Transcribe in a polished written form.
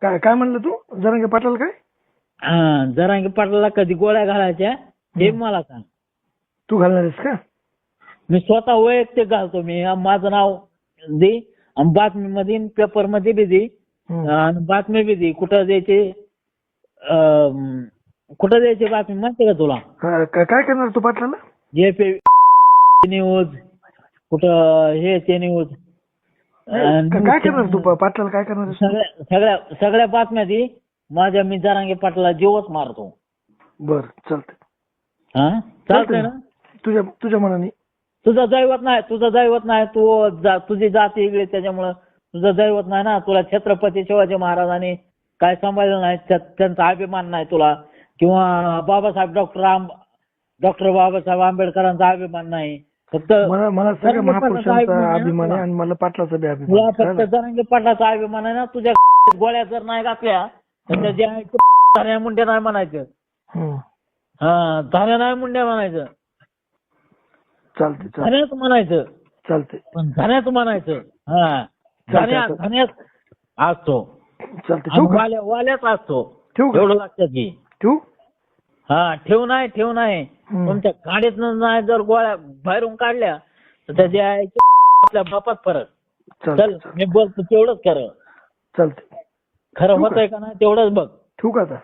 काय काय म्हणलं तू जरांगे पाटील काय जरांगे पाटलाला कधी गोळ्या घालायच्या हे मला सांग. तू घालणार आहेस का? मी स्वतः वैयक्तिक घालतो. मी माझं नाव दे आणि बातमीमध्ये पेपर मध्ये बी दे आणि बातमी बी दे. कुठं द्यायचे कुठं द्यायची बातमी माहिती का तुला? काय करणार तू पाटलाला? जे न्यूज कुठं हे ते न्यूज काय करणार तू पाटलाला काय करणार? सगळ्या सगळ्या सगळ्या बातम्या दे. माझ्या मी जरांगे पाटलाला जीवच मारतो. बर चालतंय. हा चालतंय ना? तुझ्या मनाने. तुझं दैवत नाही. तुझी जाती वेगळी त्याच्यामुळं तुझं दैवत नाही ना. तुला छत्रपती शिवाजी महाराजांनी काय सांभाळलं नाही, त्यांचा अभिमान नाही तुला. किंवा डॉक्टर बाबासाहेब आंबेडकरांचा अभिमान नाही. फक्त मला सगळ्या महापुरुषांचा अभिमान आहे आणि मला पाटलाचा बी अभिमान तुला आहे. फक्त जरांगे पाटलाचा अभिमान आहे ना. तुझ्या गोळ्या जर नाही घातल्या तर त्या धान्या मुंड्या नाही म्हणायचं. हा धान्या नाही मुंड्या म्हणायचं. चालते धान्याच म्हणायचं. चालते पण धान्याच म्हणायचं. हा धान्याच असतो. चालते वाल्याच असतो. ठेवू का? एवढं लक्षात घे. ठेवू? हा ठेव नाही. तुमच्या गाडीत नाही जर गोळ्या बाहेरून काढल्या तर त्याच्या आपल्या बापात फरक. चल मी बोलतो तेवढंच खरं. चालते. खरं होतंय का नाही तेवढंच बघ. ठेवू का आता?